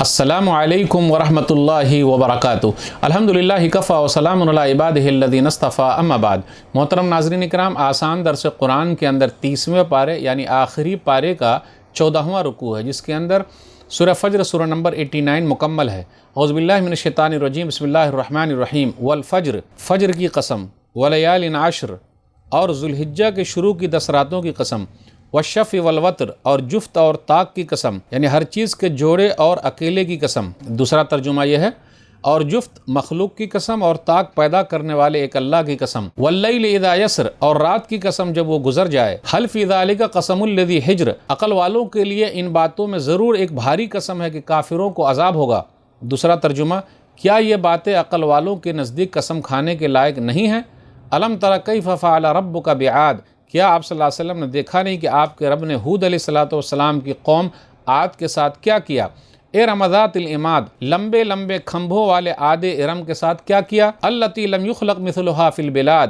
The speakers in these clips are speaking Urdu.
السلام علیکم ورحمۃ اللہ وبرکاتہ۔ الحمدللہ کفا وسلام علی عبادہ الذین اصطفیٰ، اما بعد۔ محترم ناظرین اکرام، آسان درس قرآن کے اندر 30ویں پارے یعنی آخری پارے کا 14واں رکوع ہے، جس کے اندر سورہ فجر سورہ نمبر 89 مکمل ہے۔ اعوذ باللہ من الشیطان الرجیم، بسم اللہ الرحمن الرحیم۔ والفجر، فجر کی قسم، ولیال عشر، اور ذوالحجہ کے شروع کی 10 راتوں کی قسم، والشفع والوتر، اور جفت اور طاق کی قسم، یعنی ہر چیز کے جوڑے اور اکیلے کی قسم۔ دوسرا ترجمہ یہ ہے، اور جفت مخلوق کی قسم اور طاق پیدا کرنے والے ایک اللہ کی قسم۔ واللیل اذا یسر، اور رات کی قسم جب وہ گزر جائے۔ حل فی ذالک قسم الذی حجر، عقل والوں کے لیے ان باتوں میں ضرور ایک بھاری قسم ہے کہ کافروں کو عذاب ہوگا۔ دوسرا ترجمہ، کیا یہ باتیں عقل والوں کے نزدیک قسم کھانے کے لائق نہیں ہیں؟ الم تر کیف فعل ربک بعاد، کیا آپ صلی اللہ علیہ وسلم نے دیکھا نہیں کہ آپ کے رب نے ہود علیہ السلام کی قوم عاد کے ساتھ کیا کیا؟ ارم ذات العماد، لمبے لمبے کھمبوں والے عاد ارم کے ساتھ کیا کیا؟ التی لم یخلق مثلها فی البلاد،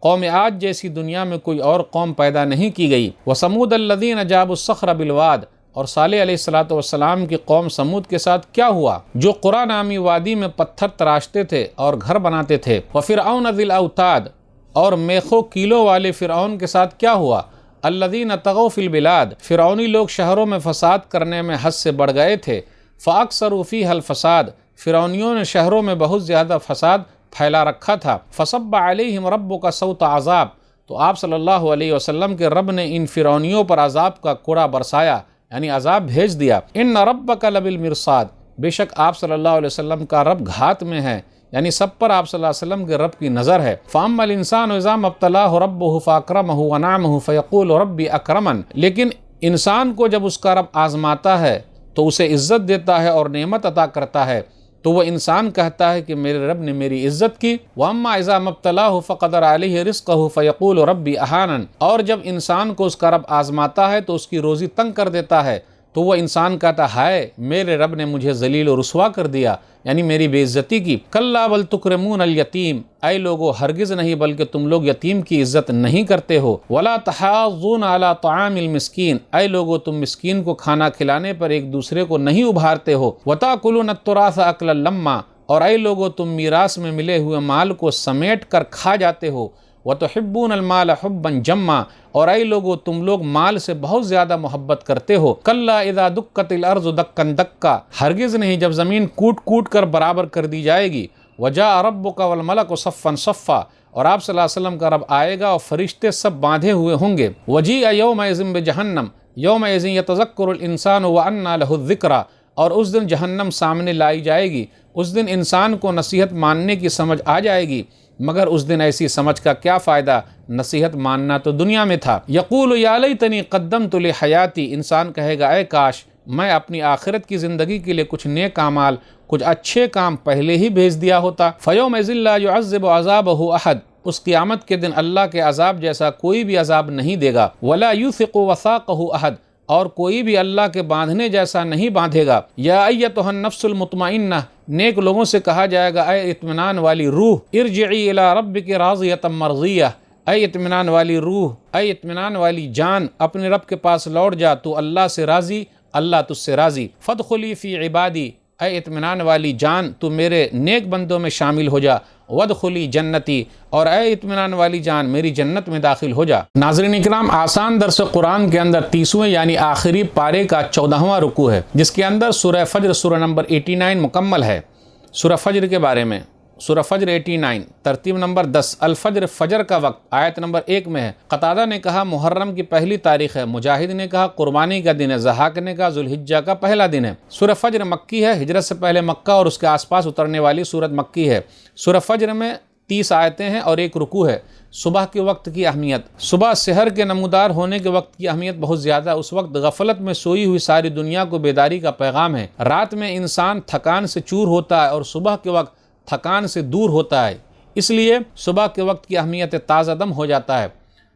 قوم عاد جیسی دنیا میں کوئی اور قوم پیدا نہیں کی گئی۔ وثمود الذین جابوا الصخر بالواد، اور صالح علیہ السلام کی قوم سمود کے ساتھ کیا ہوا؟ جو قرا نامی وادی میں پتھر تراشتے تھے اور گھر بناتے تھے۔ وفرعون ذی الاوتاد، اور میخو کیلوں والے فرعون کے ساتھ کیا ہوا؟ الذین طغوا فی البلاد، فرعونی لوگ شہروں میں فساد کرنے میں حد سے بڑھ گئے تھے۔ فاکثروا فیہا الفساد، فرعونیوں نے شہروں میں بہت زیادہ فساد پھیلا رکھا تھا۔ فصب علیہم ربک صوت عذاب، تو آپ صلی اللہ علیہ وسلم کے رب نے ان فرعونیوں پر عذاب کا کوڑا برسایا، یعنی عذاب بھیج دیا۔ ان ربک لبالمرصاد، بے شک آپ صلی اللہ علیہ وسلم کا رب گھات میں ہے، یعنی سب پر آپ صلی اللہ علیہ وسلم کے رب کی نظر ہے۔ فَأَمَّا الْإِنسَانُ إِذَا مَا ابْتَلَاهُ رَبُّهُ فَأَكْرَمَهُ وَنَعَمَهُ فَيَقُولُ رَبِّي أَكْرَمَنِ، لیکن انسان کو جب اس کا رب آزماتا ہے تو اسے عزت دیتا ہے اور نعمت عطا کرتا ہے، تو وہ انسان کہتا ہے کہ میرے رب نے میری عزت کی۔ وَأَمَّا إِذَا مَا ابْتَلَاهُ فَقَدَرَ عَلَيْهِ رِزْقَهُ فَيَقُولُ رَبِّي أَهَانَنِ، اور جب انسان کو اس کا رب آزماتا ہے تو اس کی روزی تنگ کر دیتا ہے، تو وہ انسان کہتا ہے ہائے میرے رب نے مجھے ذلیل و رسوا کر دیا، یعنی میری بے عزتی کی۔ کلا بل تکرمون الیتیم، اے لوگو ہرگز نہیں بلکہ تم لوگ یتیم کی عزت نہیں کرتے ہو۔ ولا تحاضون علی طعام المسکین، اے لوگو تم مسکین کو کھانا کھلانے پر ایک دوسرے کو نہیں ابھارتے ہو۔ وتاکلون التراث اکلا لما، اور اے لوگو تم میراث میں ملے ہوئے مال کو سمیٹ کر کھا جاتے ہو۔ وَتُحِبُّونَ الْمَالَ حُبًّا جَمًّا، اور اے لوگو تم لوگ مال سے بہت زیادہ محبت کرتے ہو۔ کَلَّا إِذَا دُكَّتِ الْأَرْضُ دَكًّا دَكًّا، ہرگز نہیں جب زمین کوٹ کوٹ کر برابر کر دی جائے گی۔ وَجَاءَ رَبُّكَ وَالْمَلَكُ صَفًّا صَفًّا، اور آپ صلی اللہ علیہ وسلم کا رب آئے گا اور فرشتے سب باندھے ہوئے ہوں گے۔ وَجِيءَ يَوْمَئِذٍ بِجَهَنَّمَ يَوْمَئِذٍ يَتَذَكَّرُ الْإِنسَانُ وَأَنَّىٰ لَهُ الذِّكْرَىٰ، اور اس دن جہنم سامنے لائی جائے گی، اس دن انسان کو نصیحت ماننے کی سمجھ آ جائے گی، مگر اس دن ایسی سمجھ کا کیا فائدہ، نصیحت ماننا تو دنیا میں تھا۔ یقول یا لیتنی قدمت لحیاتی، انسان کہے گا اے کاش میں اپنی آخرت کی زندگی کے لیے کچھ نیک اعمال، کچھ اچھے کام پہلے ہی بھیج دیا ہوتا۔ فیومئذ لا یعذب عذابہ احد، اس قیامت کے دن اللہ کے عذاب جیسا کوئی بھی عذاب نہیں دے گا۔ ولا یوثق وثاقہ احد، اور کوئی بھی اللہ کے باندھنے جیسا نہیں باندھے گا۔ یا ایتھا النفس المطمئنہ، نیک لوگوں سے کہا جائے گا اے اطمینان والی روح، ارجعی الی ربک راضیۃ مرضیہ، اے اطمینان والی روح، اے اطمینان والی جان، اپنے رب کے پاس لوٹ جا، تو اللہ سے راضی، اللہ تجھ سے راضی۔ فادخلی فی عبادی، اے اطمینان والی جان تو میرے نیک بندوں میں شامل ہو جا۔ وادخلی جنتی، اور اے اطمینان والی جان میری جنت میں داخل ہو جا۔ ناظرین اکرام، آسان درس قرآن کے اندر 30ویں یعنی آخری پارے کا 14واں رکوع ہے، جس کے اندر سورہ فجر سورہ نمبر 89 مکمل ہے۔ سورہ فجر کے بارے میں، سورہ فجر 89 ترتیب نمبر 10، الفجر فجر کا وقت، آیت نمبر 1 میں ہے۔ قتادہ نے کہا محرم کی پہلی تاریخ ہے، مجاہد نے کہا قربانی کا دن ہے، ضحاک نے کہا ذوالحجہ کا پہلا دن ہے۔ سورہ فجر مکی ہے، ہجرت سے پہلے مکہ اور اس کے آس پاس اترنے والی سورت مکی ہے۔ سورہ فجر میں 30 آیتیں ہیں اور 1 رکوع ہے۔ صبح کے وقت کی اہمیت، صبح سحر کے نمودار ہونے کے وقت کی اہمیت بہت زیادہ، اس وقت غفلت میں سوئی ہوئی ساری دنیا کو بیداری کا پیغام ہے۔ رات میں انسان تھکان سے چور ہوتا ہے اور صبح کے وقت تھکان سے دور ہوتا ہے، اس لیے صبح کے وقت کی اہمیت تازہ دم ہو جاتا ہے۔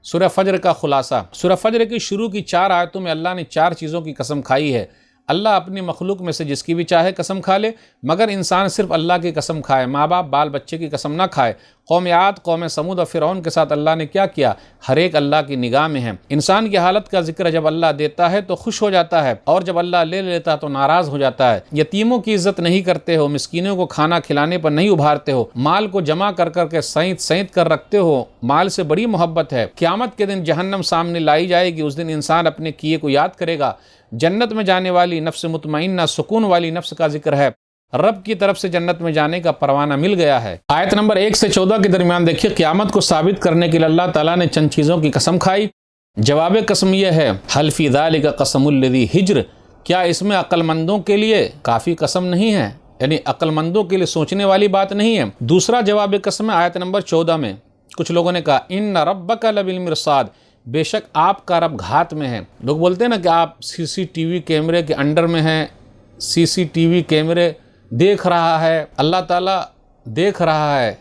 سورہ فجر کا خلاصہ، سورہ فجر کی شروع کی 4 آیتوں میں اللہ نے 4 چیزوں کی قسم کھائی ہے۔ اللہ اپنی مخلوق میں سے جس کی بھی چاہے قسم کھا لے، مگر انسان صرف اللہ کی قسم کھائے، ماں باپ بال بچے کی قسم نہ کھائے۔ قوم عاد، قوم سمود اور فرعون کے ساتھ اللہ نے کیا کیا؟ ہر ایک اللہ کی نگاہ میں ہے۔ انسان کی حالت کا ذکر جب اللہ دیتا ہے تو خوش ہو جاتا ہے، اور جب اللہ لے لیتا ہے تو ناراض ہو جاتا ہے۔ یتیموں کی عزت نہیں کرتے ہو، مسکینوں کو کھانا کھلانے پر نہیں ابھارتے ہو، مال کو جمع کر کر کے سینت سینت کر رکھتے ہو، مال سے بڑی محبت ہے۔ قیامت کے دن جہنم سامنے لائی جائے گی، اس دن انسان اپنے کیے کو یاد کرے گا۔ جنت میں جانے والی نفس مطمئنہ سکون والی نفس کا ذکر ہے، رب کی طرف سے جنت میں جانے کا پروانہ مل گیا ہے۔ آیت نمبر 1 سے 14 کے درمیان دیکھیے، قیامت کو ثابت کرنے کے لیے اللہ تعالیٰ نے چند چیزوں کی قسم کھائی۔ جواب قسم یہ ہے، حل فی ذالک قسم الذی حجر، کیا اس میں عقل مندوں کے لیے کافی قسم نہیں ہے؟ یعنی عقل مندوں کے لیے سوچنے والی بات نہیں ہے۔ دوسرا جواب قسم ہے آیت نمبر 14 میں، کچھ لوگوں نے کہا ان ربک لبالمرصاد، بے شک آپ کا رب گھات میں ہے۔ لوگ بولتے ہیں نا کہ آپ CCTV کیمرے کے انڈر میں ہیں، CCTV کیمرے دیکھ رہا ہے، اللہ تعالیٰ دیکھ رہا ہے۔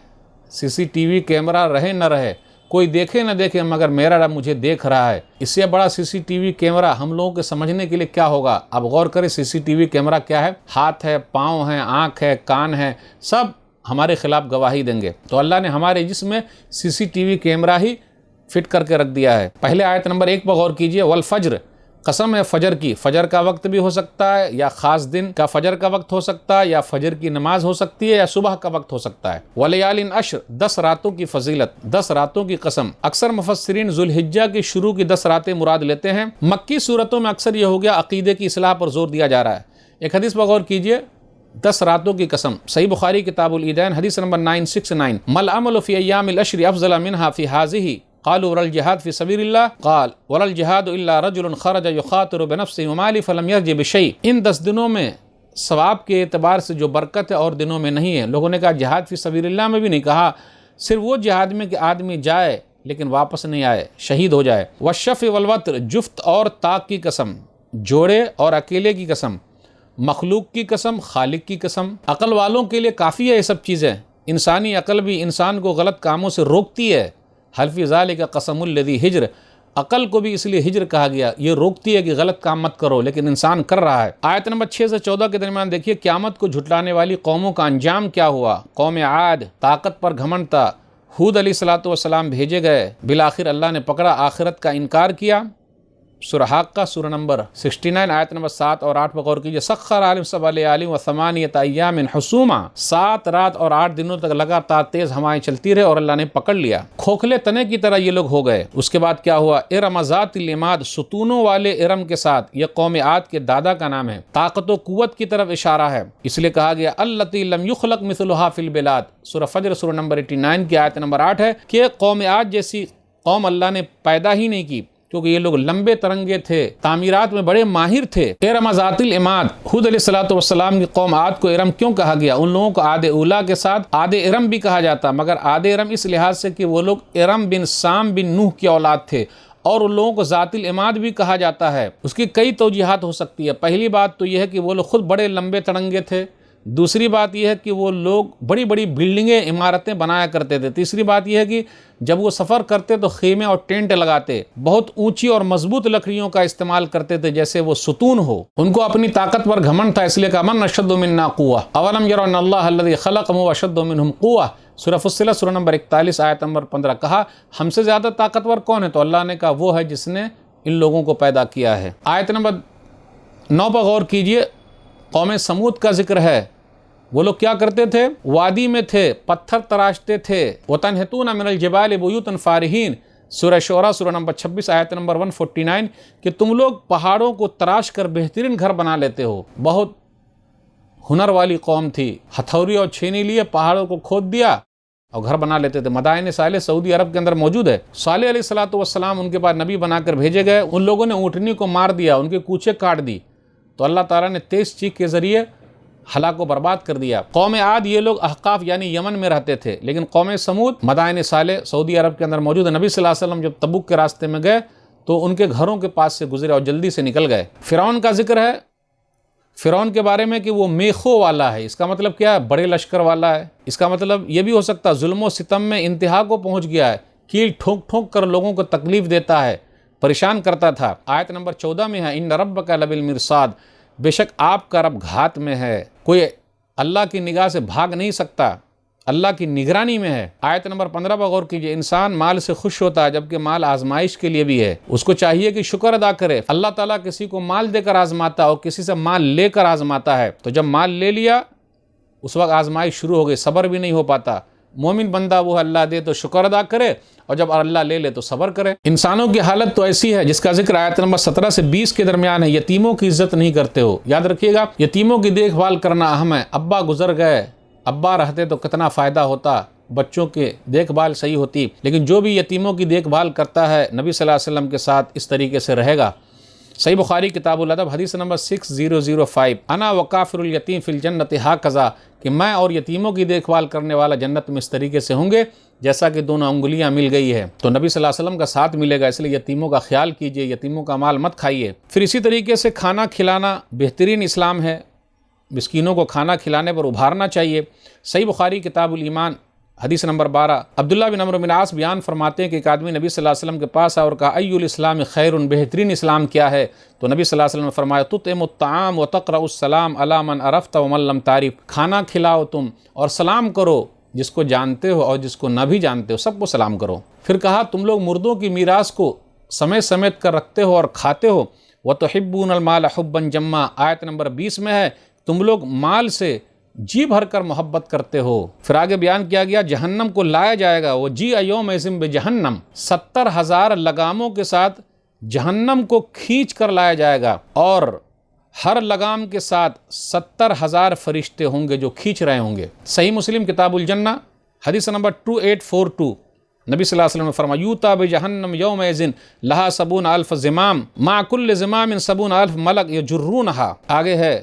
CCTV کیمرہ رہے نہ رہے، کوئی دیکھے نہ دیکھے، مگر میرا رب مجھے دیکھ رہا ہے۔ اس سے بڑا CCTV کیمرہ ہم لوگوں کے سمجھنے کے لیے کیا ہوگا؟ اب غور کریں، CCTV کیمرہ کیا ہے؟ ہاتھ ہے، پاؤں ہے، آنکھ ہے، کان ہے، سب ہمارے خلاف گواہی دیں گے۔ تو اللہ نے ہمارے جسم میں CCTV کیمرہ ہی فٹ کر کے رکھ دیا ہے۔ پہلے آیت نمبر 1 پر غور کیجئے، والفجر، قسم ہے فجر کی۔ فجر کا وقت بھی ہو سکتا ہے، یا خاص دن کا فجر کا وقت ہو سکتا ہے، یا فجر کی نماز ہو سکتی ہے، یا صبح کا وقت ہو سکتا ہے۔ ولیال عشر، 10 راتوں کی فضیلت، 10 راتوں کی قسم۔ اکثر مفسرین ذوالحجہ کی شروع کی 10 راتیں مراد لیتے ہیں۔ مکی صورتوں میں اکثر یہ ہو گیا عقیدے کی اصلاح پر زور دیا جا رہا ہے۔ ایک حدیث پر غور کیجئے، 10 راتوں کی قسم، صحیح بخاری کتاب العیدین حدیث نمبر 969، مل عمل فی ایام العشر افضل منها فی هذه قالوا ولا الجهاد في سبيل الله قال ولا الجهاد الا رجل خرج يخاطر بنفسه وماله فلم يرجع بشيء۔ ان 10 دنوں میں ثواب کے اعتبار سے جو برکت ہے اور دنوں میں نہیں ہے۔ لوگوں نے کہا جہاد فی سبیل اللہ میں بھی نہیں کہا، صرف وہ جہاد میں کہ آدمی جائے لیکن واپس نہیں آئے، شہید ہو جائے۔ والشفع والوتر، جفت اور طاق کی قسم، جوڑے اور اکیلے کی قسم، مخلوق کی قسم، خالق کی قسم۔ عقل والوں کے لیے کافی ہے یہ سب چیزیں۔ انسانی عقل بھی انسان کو غلط کاموں سے روکتی ہے۔ حل فی ذالک قسم الذی حجر، عقل کو بھی اس لیے ہجر کہا گیا، یہ روکتی ہے کہ غلط کام مت کرو، لیکن انسان کر رہا ہے۔ آیت نمبر 6 سے 14 کے درمیان دیکھیے، قیامت کو جھٹلانے والی قوموں کا انجام کیا ہوا۔ قوم عاد، طاقت پر گھمنڈ تھا، ہود علیہ السلام بھیجے گئے، بالآخر اللہ نے پکڑا، آخرت کا انکار کیا۔ سورہ حاقہ سورہ نمبر 69 آیت نمبر 7 اور 8 پر غور کیجئے، سخر عالم سبع لیال و ثمانیۃ ایام حسوما، 7 رات اور 8 دنوں تک لگاتار تیز ہوائیں چلتی رہے اور اللہ نے پکڑ لیا۔ کھوکھلے تنے کی طرح یہ لوگ ہو گئے۔ اس کے بعد کیا ہوا؟ ارم ذات العماد، ستونوں والے ارم کے ساتھ، یہ قوم عاد کے دادا کا نام ہے۔ طاقت و قوت کی طرف اشارہ ہے، اس لیے کہا گیا التی لم یخلق مثلها فی البلاد۔ سورہ فجر سورہ نمبر 89 کی آیت نمبر 8 ہے کہ قوم عاد جیسی قوم اللہ نے پیدا ہی نہیں کی، کیونکہ یہ لوگ لمبے ترنگے تھے، تعمیرات میں بڑے ماہر تھے۔ ارم ذات العماد، حود علیہ السلام کی قوم عاد کو ارم کیوں کہا گیا؟ ان لوگوں کو عاد اولا کے ساتھ عاد ارم بھی کہا جاتا، مگر عاد ارم اس لحاظ سے کہ وہ لوگ ارم بن سام بن نوح کی اولاد تھے، اور ان لوگوں کو ذات العماد بھی کہا جاتا ہے۔ اس کی کئی توجیہات ہو سکتی ہے۔ پہلی بات تو یہ ہے کہ وہ لوگ خود بڑے لمبے ترنگے تھے۔ دوسری بات یہ ہے کہ وہ لوگ بڑی بڑی بلڈنگیں، عمارتیں بنایا کرتے تھے۔ تیسری بات یہ ہے کہ جب وہ سفر کرتے تو خیمے اور ٹینٹ لگاتے، بہت اونچی اور مضبوط لکڑیوں کا استعمال کرتے تھے جیسے وہ ستون ہو۔ ان کو اپنی طاقت پر گھمنڈ تھا، اس لیے کہا من اشد منا قوة اولم يروا ان اللہ الذی خلقهم اشد منهم قوة۔ سورہ فصلت سورہ نمبر 41 آیت نمبر 15، کہا ہم سے زیادہ طاقتور کون ہے؟ تو اللہ نے کہا وہ ہے جس نے ان لوگوں کو پیدا کیا ہے۔ آیت نمبر 9 پر غور کیجئے، قوم سمود کا ذکر ہے۔ وہ لوگ کیا کرتے تھے؟ وادی میں تھے، پتھر تراشتے تھے۔ وَتَنْحِتُونَ مِنَ الْجِبَالِ بُيُوتًا فَارِحِينَ، سورہ شعراء سورہ نمبر 26 آیت نمبر 149، کہ تم لوگ پہاڑوں کو تراش کر بہترین گھر بنا لیتے ہو۔ بہت ہنر والی قوم تھی، ہتھوڑی اور چھینی لیے پہاڑوں کو کھود دیا اور گھر بنا لیتے تھے۔ مدائن صالح سعودی عرب کے اندر موجود ہے۔ صالح علیہ السلام ان کے پاس نبی بنا کر بھیجے گئے، ان لوگوں نے اونٹنی کو مار دیا، ان کے کوچے کاٹ دی، تو اللہ تعالیٰ نے تیز چیخ کے ذریعے ہلاک و برباد کر دیا۔ قوم عاد یہ لوگ احقاف یعنی یمن میں رہتے تھے، لیکن قوم سمود مدائن صالح سعودی عرب کے اندر موجود ہے۔ نبی صلی اللہ علیہ وسلم جب تبوک کے راستے میں گئے تو ان کے گھروں کے پاس سے گزرے اور جلدی سے نکل گئے۔ فرعون کا ذکر ہے، فرعون کے بارے میں کہ وہ میخوں والا ہے۔ اس کا مطلب کیا ہے؟ بڑے لشکر والا ہے۔ اس کا مطلب یہ بھی ہو سکتا ہے ظلم و ستم میں انتہا کو پہنچ گیا ہے، کیل ٹھونک ٹھونک کر لوگوں کو تکلیف دیتا ہے، پریشان کرتا تھا۔ آیت نمبر 14 میں ہے ان ربک لبالمرصاد، بے شک آپ کا رب گھات میں ہے، کوئی اللہ کی نگاہ سے بھاگ نہیں سکتا، اللہ کی نگرانی میں ہے۔ آیت نمبر 15 پر غور کیجئے، انسان مال سے خوش ہوتا ہے جبکہ مال آزمائش کے لیے بھی ہے، اس کو چاہیے کہ شکر ادا کرے۔ اللہ تعالیٰ کسی کو مال دے کر آزماتا ہے اور کسی سے مال لے کر آزماتا ہے، تو جب مال لے لیا اس وقت آزمائش شروع ہو گئی، صبر بھی نہیں ہو پاتا۔ مومن بندہ وہ اللہ دے تو شکر ادا کرے اور جب اللہ لے لے تو صبر کرے۔ انسانوں کی حالت تو ایسی ہے جس کا ذکر آیت نمبر 17 سے 20 کے درمیان ہے، یتیموں کی عزت نہیں کرتے ہو۔ یاد رکھیے گا، یتیموں کی دیکھ بھال کرنا اہم ہے۔ ابا گزر گئے، ابا رہتے تو کتنا فائدہ ہوتا، بچوں کے دیکھ بھال صحیح ہوتی، لیکن جو بھی یتیموں کی دیکھ بھال کرتا ہے نبی صلی اللہ علیہ وسلم کے ساتھ اس طریقے سے رہے گا۔ صحیح بخاری کتاب الادب حدیث نمبر 6005، انا وکافر الیتیم فی الجنت ھکذا، کہ میں اور یتیموں کی دیکھ بھال کرنے والا جنت میں اس طریقے سے ہوں گے جیسا کہ دونوں انگلیاں مل گئی ہے۔ تو نبی صلی اللہ علیہ وسلم کا ساتھ ملے گا، اس لیے یتیموں کا خیال کیجئے، یتیموں کا مال مت کھائیے۔ پھر اسی طریقے سے کھانا کھلانا بہترین اسلام ہے، مسکینوں کو کھانا کھلانے پر ابھارنا چاہیے۔ صحیح بخاری کتاب الایمان حدیث نمبر 12، عبداللہ بن عمرو بن عاص بیان فرماتے ہیں کہ ایک آدمی نبی صلی اللہ علیہ وسلم کے پاس آیا اور کہا ای الاسلام خیر، بہترین اسلام کیا ہے؟ تو نبی صلی اللہ علیہ وسلم نے فرمایا تطعم الطعام وتقرأ السلام علی من عرفت ومن لم تعرف، کھانا کھلاؤ تم اور سلام کرو جس کو جانتے ہو اور جس کو نہ بھی جانتے ہو، سب کو سلام کرو۔ پھر کہا تم لوگ مردوں کی میراث کو سمیت کر رکھتے ہو اور کھاتے ہو، وتحبون المال حبا جما، آیت نمبر 20 میں ہے تم لوگ مال سے جی بھر کر محبت کرتے ہو۔ پھر آگے بیان کیا گیا جہنم کو لایا جائے گا، وہ جی یومئذ بجہنم، 70,000 لگاموں کے ساتھ جہنم کو کھینچ کر لایا جائے گا، اور ہر لگام کے ساتھ 70,000 فرشتے ہوں گے جو کھینچ رہے ہوں گے۔ صحیح مسلم کتاب الجنہ حدیث نمبر 2842، نبی صلی اللہ علیہ وسلم نے فرمایا یوتا بجہنم یومئذ لہا 70,000 زمام مع کل زمام 70,000 ملک یجرونہا۔ آگے ہے،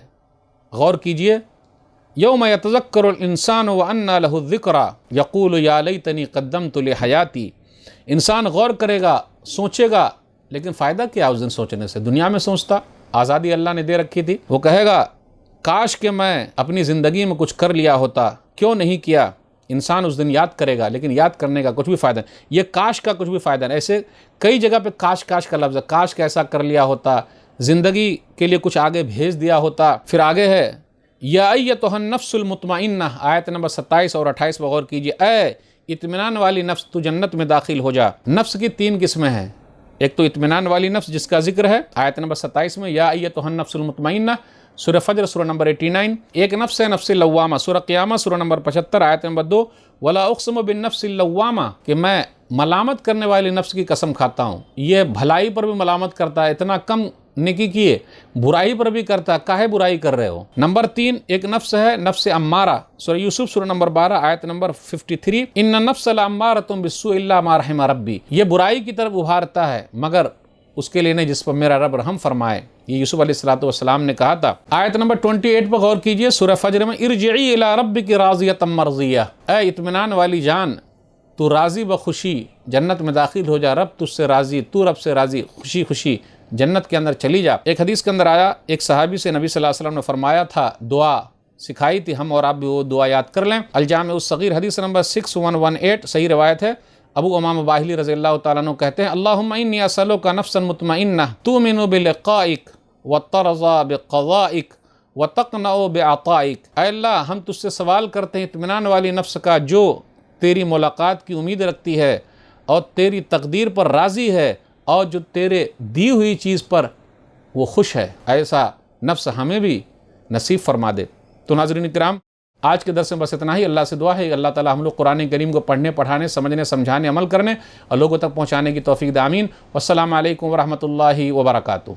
غور کیجئے، یوم یتذکر الانسان وانى له الذکری یقول یا لیتنی قدمت لحیاتی، انسان غور کرے گا، سوچے گا، لیکن فائدہ کیا اس دن سوچنے سے؟ دنیا میں سوچتا، آزادی اللہ نے دے رکھی تھی، وہ کہے گا کاش کہ میں اپنی زندگی میں کچھ کر لیا ہوتا، کیوں نہیں کیا؟ انسان اس دن یاد کرے گا، لیکن یاد کرنے کا کچھ بھی فائدہ نہیں، یہ کاش کا کچھ بھی فائدہ نہیں۔ ایسے کئی جگہ پہ کاش کاش کا لفظ ہے، کاش کہ ایسا کر لیا ہوتا، زندگی کے لیے کچھ آگے بھیج دیا ہوتا۔ پھر آگے ہے یا ایتھا النفس المطمئنہ، آیت نمبر 27 اور 28 پر غور کیجیے، اے اطمینان والی نفس تو جنت میں داخل ہو جا۔ نفس کی 3 قسمیں ہیں، ایک تو اطمینان والی نفس جس کا ذکر ہے آیت نمبر 27 میں، یا ایتھا النفس المطمئنہ سورہ فجر سورہ نمبر 89، ایک نفس ہے نفس لوامہ سورہ قیامہ سورہ نمبر 75 آیت نمبر 2، ولا اقسم بالنفس اللوامہ، کہ میں ملامت کرنے والی نفس کی قسم کھاتا ہوں، یہ بھلائی پر بھی ملامت کرتا ہے، اتنا کم نیکی کیے، برائی پر بھی کرتا ہے، کاہے برائی کر رہے ہو۔ نمبر 3 ایک نفس ہے نفس امارہ سورہ یوسف سورہ نمبر 12 آیت نمبر 53، ان النفس لامارۃ بالسوء الا ما رحم ربی، یہ برائی کی طرف ابھارتا ہے مگر اس کے لیے نہیں جس پر میرا رب رحم فرمائے، یہ یوسف علیہ السلام نے کہا تھا۔ آیت نمبر 28 پر غور کیجئے سورہ فجر میں، ارجعی الی ربک راضیۃ مرضیہ، اے اطمینان والی جان تو راضی بخوشی جنت میں داخل ہو جا، رب تجھ سے راضی، تو رب سے راضی، خوشی خوشی جنت کے اندر چلی جا۔ ایک حدیث کے اندر آیا، ایک صحابی سے نبی صلی اللہ علیہ وسلم نے فرمایا تھا، دعا سکھائی تھی، ہم اور آپ بھی وہ دعا یاد کر لیں۔ الجامع الصغیر حدیث نمبر 6118 صحیح روایت ہے، ابو امامہ باہلی رضی اللہ تعالیٰ عنہ کہتے ہیں، اللہم انی اسألک نفسا مطمئنہ تؤمن بلقائک وترضى بقضائک وتقنع بعطائک، اے اللہ ہم تجھ سے سوال کرتے ہیں اطمینان والی نفس کا جو تیری ملاقات کی امید رکھتی ہے اور تیری تقدیر پر راضی ہے اور جو تیرے دی ہوئی چیز پر وہ خوش ہے، ایسا نفس ہمیں بھی نصیب فرما دے۔ تو ناظرین کرام، آج کے درس میں بس اتنا ہی۔ اللہ سے دعا ہے کہ اللہ تعالی ہم لوگ قرآن کریم کو پڑھنے، پڑھانے، سمجھنے، سمجھانے، عمل کرنے اور لوگوں تک پہنچانے کی توفیق دے، آمین۔ والسلام علیکم ورحمۃ اللہ وبرکاتہ۔